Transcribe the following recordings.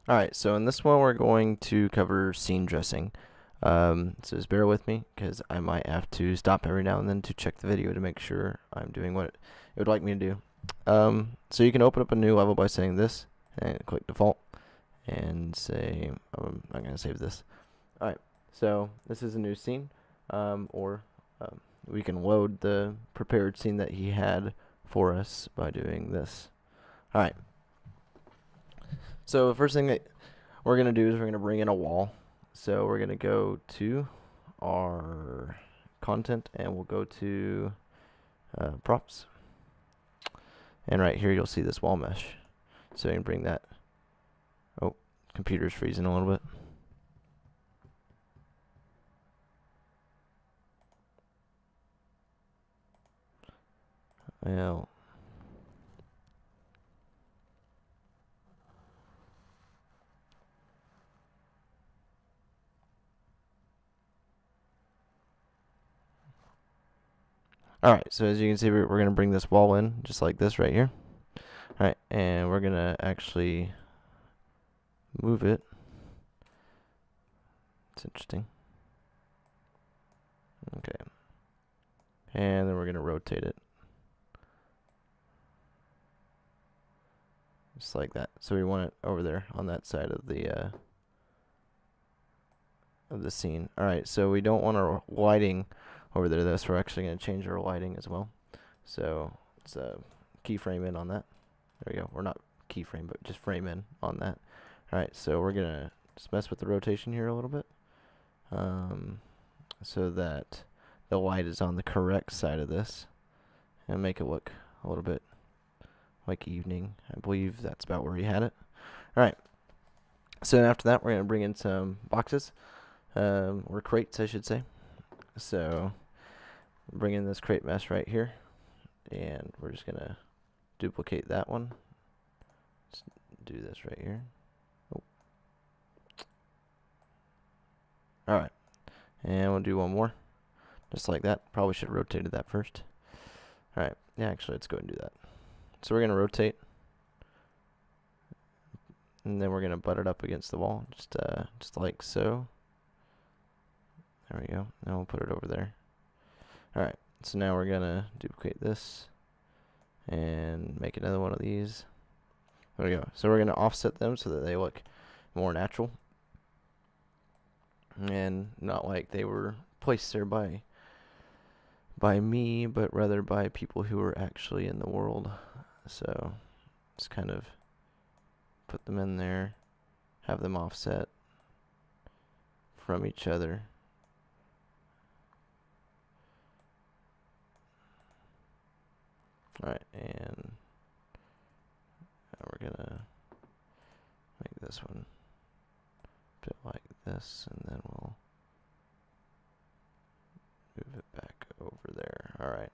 Alright, so in this one we're going to cover scene dressing. So just bear with me because I might have to stop every now and then to check the video to make sure I'm doing what it would like me to do. So you can open up a new level by saying this and click default and say I'm not going to save this. Alright, so this is a new scene, or we can load the prepared scene that he had for us by doing this. Alright, so the first thing that we're going to do is we're going to bring in a wall. So we're going to go to our content and we'll go to props. And right here you'll see this wall mesh. So you can bring that. Oh, computer's freezing a little bit. Well, alright, so as you can see, we're going to bring this wall in just like this right here. Alright, and we're going to actually move it. It's interesting. Okay. And then we're going to rotate it. Just like that. So we want it over there on that side of the scene. Alright, so we don't want our lighting over there. This we're actually going to change our lighting as well. So let's keyframe in on that. There we go. We're not keyframe, but just frame in on that. Alright, so we're going to just mess with the rotation here a little bit. So that the light is on the correct side of this. And make it look a little bit like evening. I believe that's about where he had it. Alright. So after that, we're going to bring in some boxes. Or crates, I should say. So bring in this crate mesh right here. And we're just going to duplicate that one. Let's do this right here. Oh. Alright. And we'll do one more. Just like that. Probably should have rotated that first. Alright. Yeah, actually, let's go ahead and do that. So we're going to rotate. And then we're going to butt it up against the wall. Just like so. There we go. Now we'll put it over there. Alright. So now we're going to duplicate this. And make another one of these. There we go. So we're going to offset them so that they look more natural. And not like they were placed there by me, but rather by people who are actually in the world. So just kind of put them in there, have them offset from each other. Alright, and we're gonna make this one a bit like this, and then we'll move it back over there. Alright.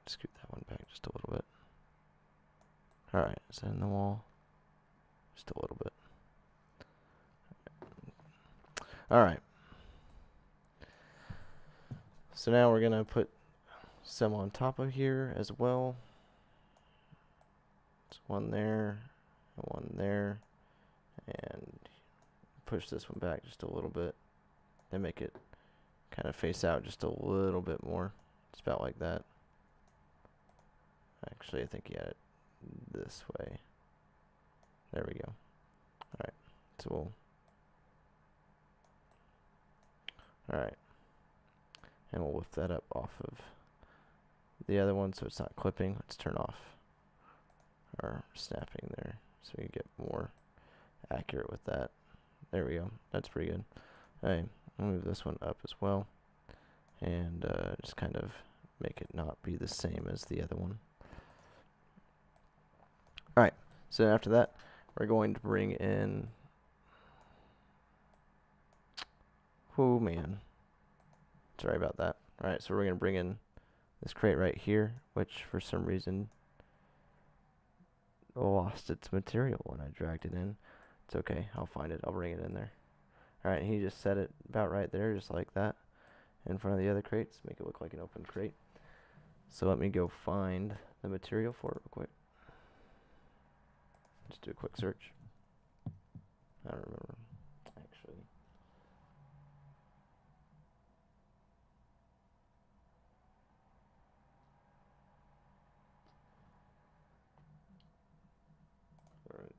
Scoot that one back just a little bit. Alright, is that in the wall? Just a little bit. Alright. So now we're gonna put some on top of here as well. It's one there, and one there, and push this one back just a little bit. Then make it kind of face out just a little bit more. It's about like that. Actually, I think he had it this way. There we go. Alright, so we'll... Alright. And we'll lift that up off of the other one so it's not clipping. Let's turn off our snapping there so we can get more accurate with that. There we go. That's pretty good. Alright, I'll move this one up as well. And just kind of make it not be the same as the other one. Alright, so after that, we're going to bring in... Oh, man. Sorry about that. Alright, so we're going to bring in this crate right here, which for some reason lost its material when I dragged it in. It's okay, I'll find it. I'll bring it in there. Alright, he just set it about right there, just like that, in front of the other crates. Make it look like an open crate. So let me go find the material for it real quick. Just do a quick search. I don't remember, actually. Alright.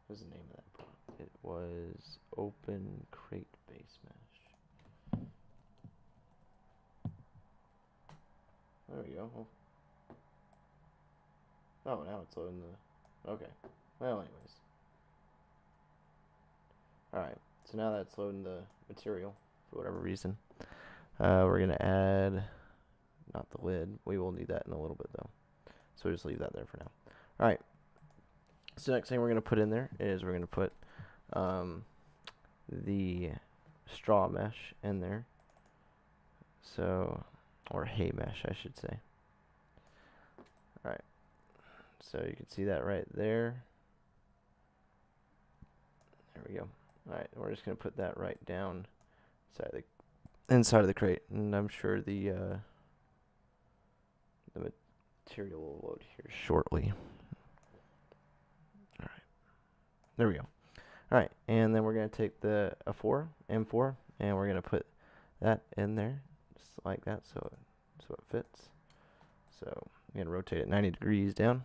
What was the name of that block? It was Open Crate Base Mesh. There we go. Oh, now it's loading the... Okay. Well, anyways. Alright, so now that's loading the material for whatever reason. We're going to add, not the lid, we will need that in a little bit though. So we'll just leave that there for now. Alright, so next thing we're going to put in there is we're going to put the straw mesh in there. So, or hay mesh I should say. Alright, so you can see that right there. There we go. Alright, we're just going to put that right down inside of the crate, and I'm sure the material will load here shortly. Alright, there we go. Alright, and then we're going to take the M4, and we're going to put that in there, just like that, so it fits. So I'm going to rotate it 90 degrees down,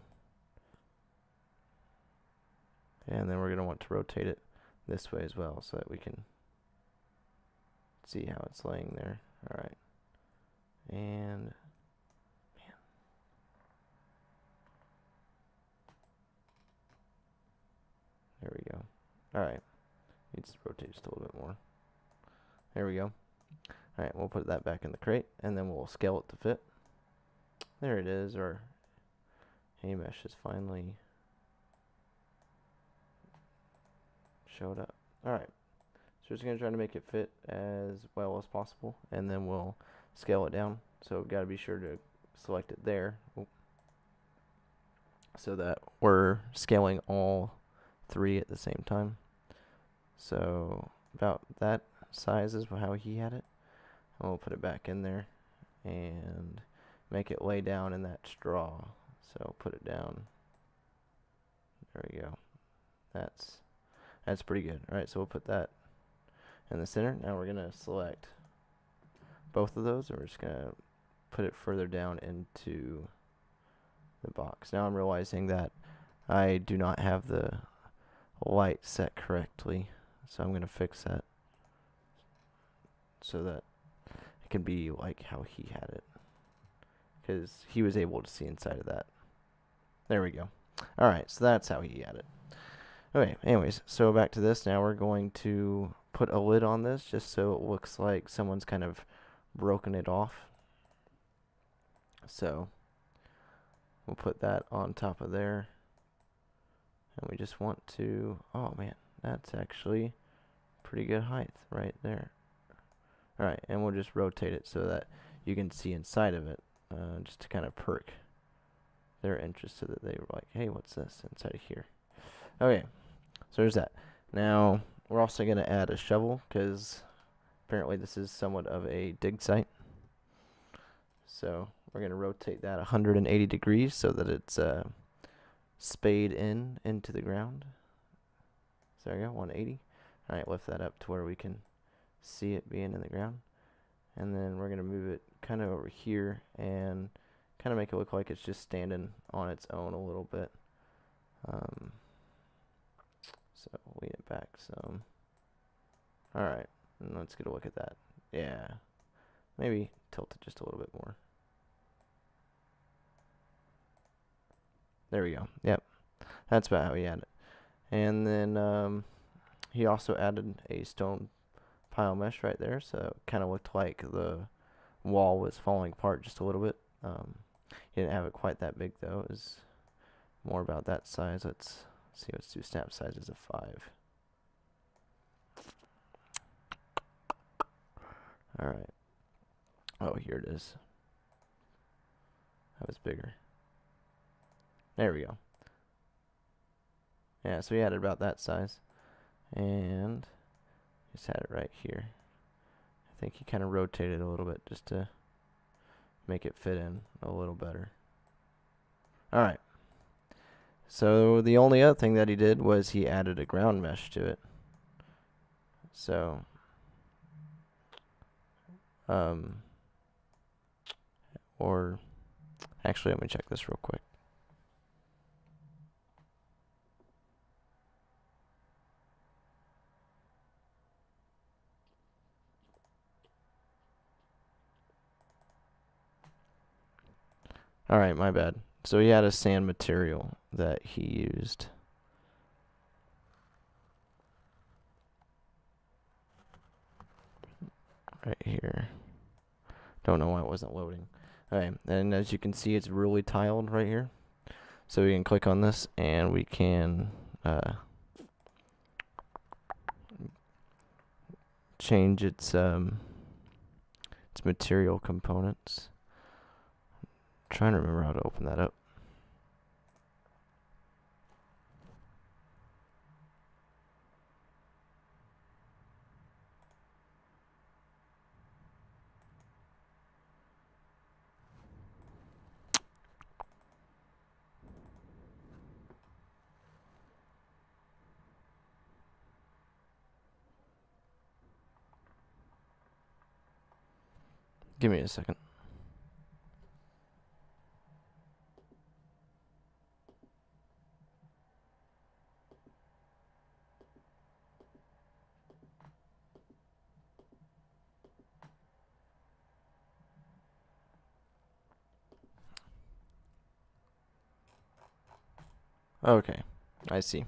and then we're going to want to rotate it this way as well so that we can see how it's laying there. Alright. And man. There we go. Alright. Needs to rotate just a little bit more. There we go. Alright, we'll put that back in the crate and then we'll scale it to fit. There it is. Our hay mesh is finally showed up. Alright, so we're just going to try to make it fit as well as possible, and then we'll scale it down. So we've got to be sure to select it there so that we're scaling all three at the same time. So about that size is how he had it. And we'll put it back in there and make it lay down in that straw. So put it down. There we go. That's pretty good. Alright, so we'll put that in the center. Now we're going to select both of those, and we're just going to put it further down into the box. Now I'm realizing that I do not have the light set correctly, so I'm going to fix that so that it can be like how he had it, because he was able to see inside of that. There we go. Alright, so that's how he had it. Okay, anyways, so back to this. Now we're going to put a lid on this just so it looks like someone's kind of broken it off. So we'll put that on top of there. And we just want to, oh man, that's actually pretty good height right there. Alright, and we'll just rotate it so that you can see inside of it, just to kind of perk their interest so that they were like, hey, what's this inside of here? Okay. So there's that. Now, we're also going to add a shovel, because apparently this is somewhat of a dig site. So we're going to rotate that 180 degrees so that it's spade into the ground. So there we go, 180. Alright, lift that up to where we can see it being in the ground. And then we're going to move it kind of over here and kind of make it look like it's just standing on its own a little bit. So lean it back some. Alright, and let's get a look at that. Yeah, maybe tilt it just a little bit more. There we go. Yep, that's about how he had it. And then he also added a stone pile mesh right there, so it kind of looked like the wall was falling apart just a little bit. He didn't have it quite that big though. It was more about that size. Let's see, let's do snap sizes of 5. Alright. Oh, here it is. That was bigger. There we go. Yeah, so we had it about that size. And just had it right here. I think he kind of rotated a little bit just to make it fit in a little better. Alright. So the only other thing that he did was he added a ground mesh to it. So, or actually, let me check this real quick. Alright, my bad. So he had a sand material that he used. Right here. Don't know why it wasn't loading. Alright, and as you can see, it's really tiled right here. So we can click on this and we can change its material components. I'm trying to remember how to open that up. Give me a second. Okay, I see.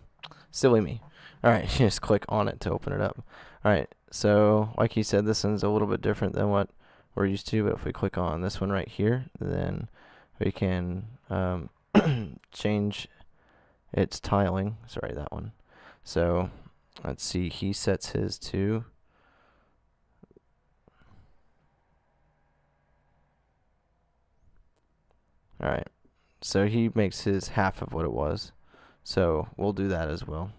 Silly me. Alright, you just click on it to open it up. Alright, so like he said, this one's a little bit different than what we're used to, but if we click on this one right here, then we can change its tiling. Sorry, that one. So let's see, he sets his to alright. So he makes his half of what it was. So we'll do that as well.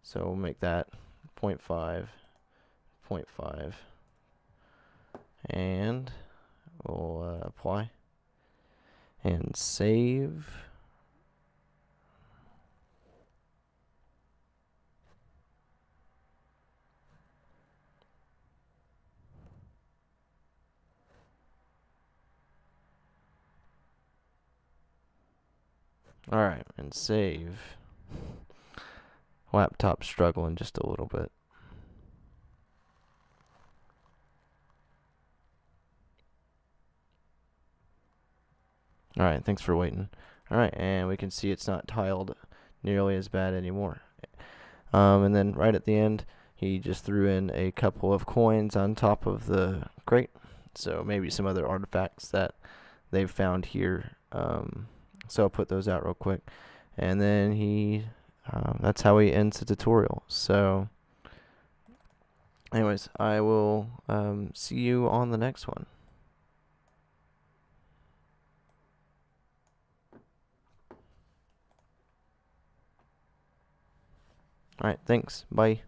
So we'll make that 0.5, 0.5, and we'll apply and save. Alright, and save. Laptop's struggling just a little bit. Alright, thanks for waiting. Alright, and we can see it's not tiled nearly as bad anymore. And then right at the end, he just threw in a couple of coins on top of the crate. So maybe some other artifacts that they've found here. So I'll put those out real quick. And then that's how he ends the tutorial. So anyways, I will see you on the next one. Alright, thanks. Bye.